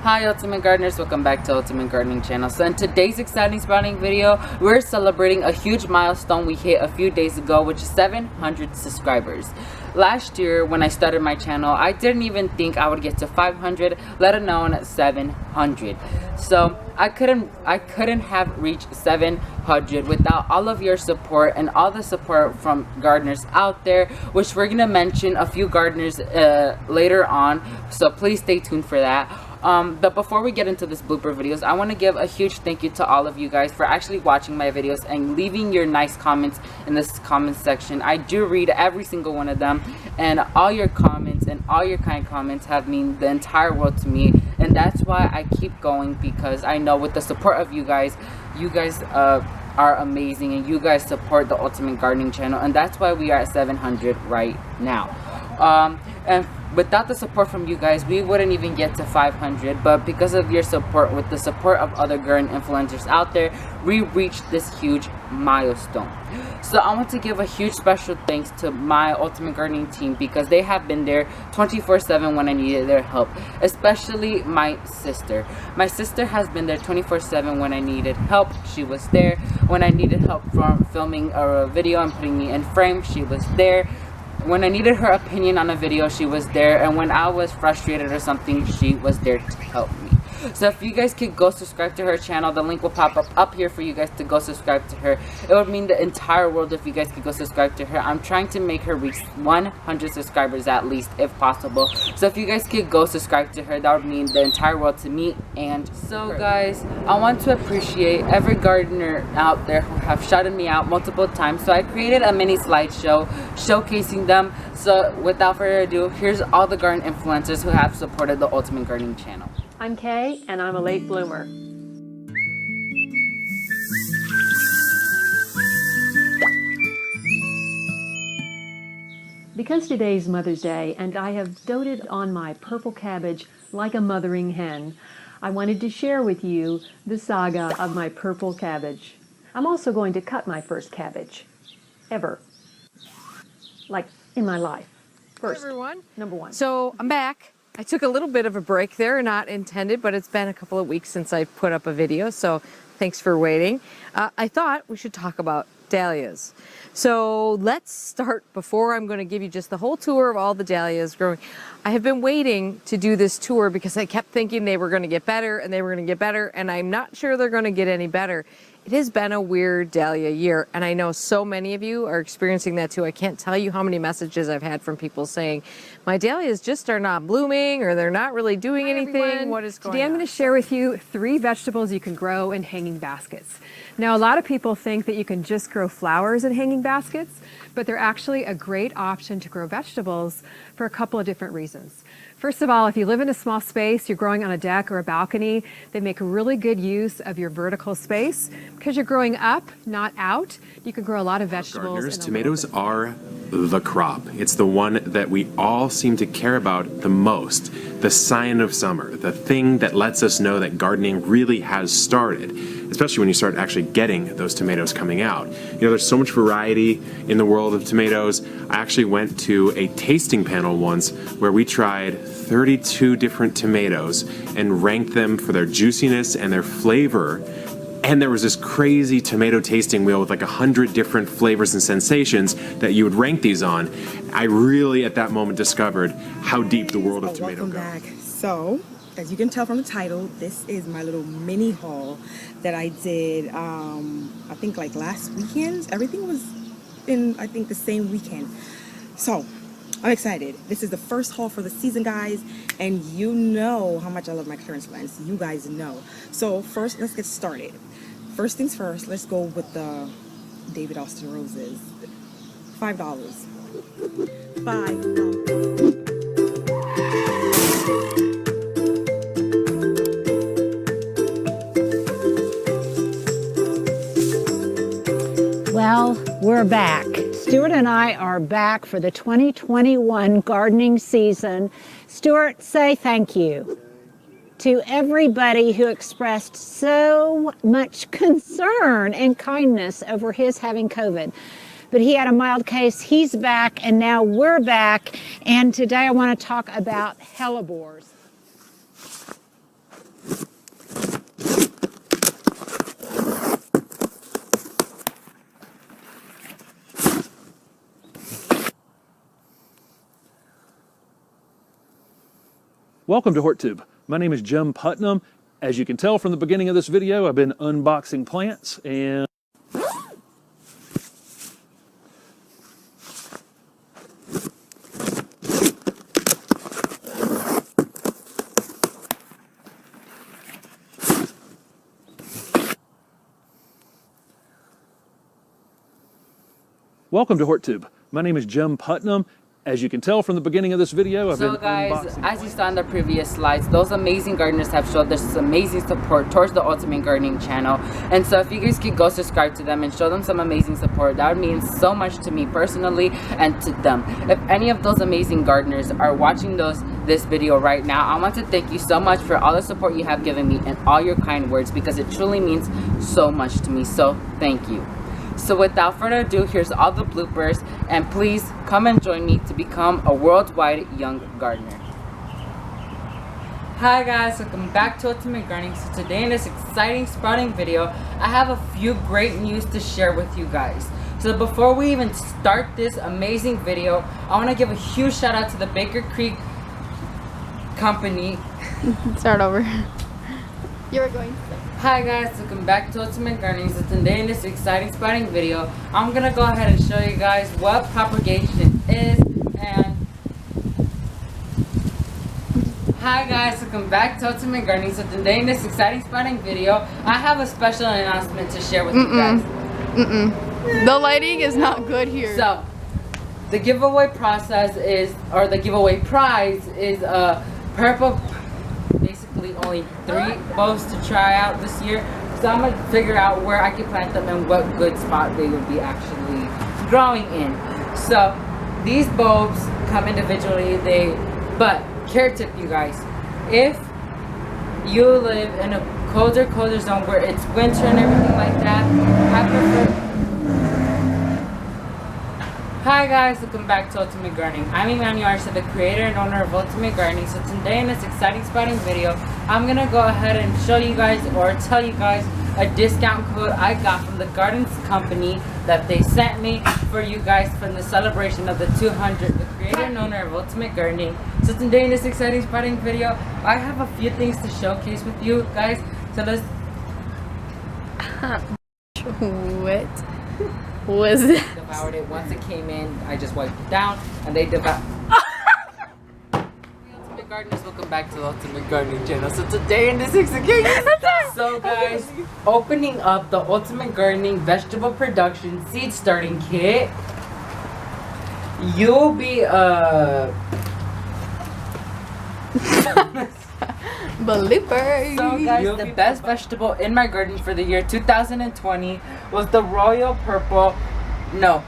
Hi Ultimate Gardeners, welcome back to Ultimate Gardening Channel. So in today's exciting sprouting video, we're celebrating a huge milestone we hit a few days ago, which is 700 subscribers. Last year when I started my channel, I didn't even think I would get to 500, let alone 700. So I couldn't have reached 700 without all of your support and all the support from gardeners out there, which we're gonna mention a few gardeners later on, so please stay tuned for that. But before we get into this blooper videos, I want to give a huge thank you to all of you guys for actually watching my videos and leaving your nice comments in this comment section. I do read every single one of them, and all your comments and all your kind comments have meant the entire world to me, and that's why I keep going, because I know with the support of you guys are amazing, and you guys support the Ultimate Gardening Channel, and that's why we are at 700 right now. And without the support from you guys, we wouldn't even get to 500, but because of your support, with the support of other garden influencers out there, we reached this huge milestone. So I want to give a huge special thanks to my Ultimate Gardening team, because they have been there 24/7 when I needed their help, especially my sister. My sister has been there 24/7 when I needed help. She was there when I needed help from filming a video and putting me in frame. She was there when I needed her opinion on a video. She was there, and when I was frustrated or something, she was there to help me. So if you guys could go subscribe to her channel, the link will pop up here for you guys to go subscribe to her. It would mean the entire world if you guys could go subscribe to her. I'm trying to make her reach 100 subscribers at least, if possible. So if you guys could go subscribe to her, that would mean the entire world to me. And so guys, I want to appreciate every gardener out there who have shouted me out multiple times. So I created a mini slideshow showcasing them. So without further ado, here's all the garden influencers who have supported the Ultimate Gardening Channel. I'm Kaye, and I'm a late bloomer. Because today's Mother's Day, and I have doted on my purple cabbage like a mothering hen, I wanted to share with you the saga of my purple cabbage. I'm also going to cut my first cabbage, ever, like in my life. First, hey everyone. Number one. So I'm back. I took a little bit of a break there, not intended, but it's been a couple of weeks since I put up a video, so thanks for waiting. I thought we should talk about dahlias. So let's start before I'm going to give you just the whole tour of all the dahlias growing. I have been waiting to do this tour because I kept thinking they were going to get better and they were going to get better, and I'm not sure they're going to get any better. It has been a weird dahlia year, and I know so many of you are experiencing that too. I can't tell you how many messages I've had from people saying, my dahlias just are not blooming, or they're not really doing anything. Everyone. What is going on? Today I'm going to share with you 3 vegetables you can grow in hanging baskets. Now, a lot of people think that you can just grow flowers in hanging baskets, but they're actually a great option to grow vegetables for a couple of different reasons. First of all, if you live in a small space, you're growing on a deck or a balcony, they make really good use of your vertical space. Because you're growing up, not out, you can grow a lot of vegetables. Gardeners, tomatoes are the crop. It's the one that we all seem to care about the most. The sign of summer, the thing that lets us know that gardening really has started, especially when you start actually getting those tomatoes coming out. You know, there's so much variety in the world of tomatoes. I actually went to a tasting panel once where we tried 32 different tomatoes and ranked them for their juiciness and their flavor. And there was this crazy tomato tasting wheel with like 100 different flavors and sensations that you would rank these on. I really, at that moment, discovered how deep the world of tomato goes. Welcome back. So, as you can tell from the title, this is my little mini haul that I did, I think like last weekend. Everything was in, I think, the same weekend. So, I'm excited. This is the first haul for the season, guys, and you know how much I love my clearance lens. You guys know. So first, let's get started. First things first, let's go with the David Austin roses. $5. $5. Well, we're back. Stuart and I are back for the 2021 gardening season. Stuart, say thank you to everybody who expressed so much concern and kindness over his having COVID. But he had a mild case, he's back, and now we're back. And today I want to talk about hellebores. Welcome to HortTube. My name is Jim Putnam. As you can tell from the beginning of this video, I've been unboxing plants and welcome to HortTube. My name is Jim Putnam. As you can tell from the beginning of this video, I've been guys, as you saw in the previous slides, those amazing gardeners have showed this amazing support towards the Ultimate Gardening channel. And so if you guys could go subscribe to them and show them some amazing support, that would mean so much to me personally and to them. If any of those amazing gardeners are watching this video right now, I want to thank you so much for all the support you have given me and all your kind words, because it truly means so much to me. So thank you. So without further ado, here's all the bloopers, and please come and join me to become a worldwide young gardener. Hi guys, welcome back to Ultimate Gardening. So today in this exciting sprouting video, I have a few great news to share with you guys. So before we even start this amazing video, I want to give a huge shout out to the Baker Creek company. Start over. You were going to say. Hi guys, welcome back to Ultimate Gardening. So today in this exciting sprouting video, I'm gonna go ahead and show you guys what propagation is. And hi guys, welcome back to Ultimate Gardening. So today in this exciting sprouting video, I have a special announcement to share with you guys. The lighting is not good here. So the giveaway process is, or the giveaway prize is a purple. Only 3 bulbs to try out this year, so I'm gonna figure out where I can plant them and what good spot they would be actually growing in. So these bulbs come individually, but care tip you guys, if you live in a colder zone where it's winter and everything like that, I prefer. Hi guys, welcome back to Ultimate Gardening. I'm Emmanuel, the creator and owner of Ultimate Gardening. So today in this exciting sprouting video, I'm gonna go ahead and show you guys, or tell you guys, a discount code I got from the gardens company that they sent me for you guys from the celebration of the 200, the creator and owner of Ultimate Gardening. So today in this exciting sprouting video, I have a few things to showcase with you guys. So let's. What was it? Devoured it. Once it came in, I just wiped it down, and they devoured. Ultimate Gardeners, welcome back to the Ultimate Gardening channel. So today in this so guys, opening up the Ultimate Gardening vegetable production seed starting kit. You'll be Bloopers. So guys, the best vegetable in my garden for the year 2020 was the royal purple, no,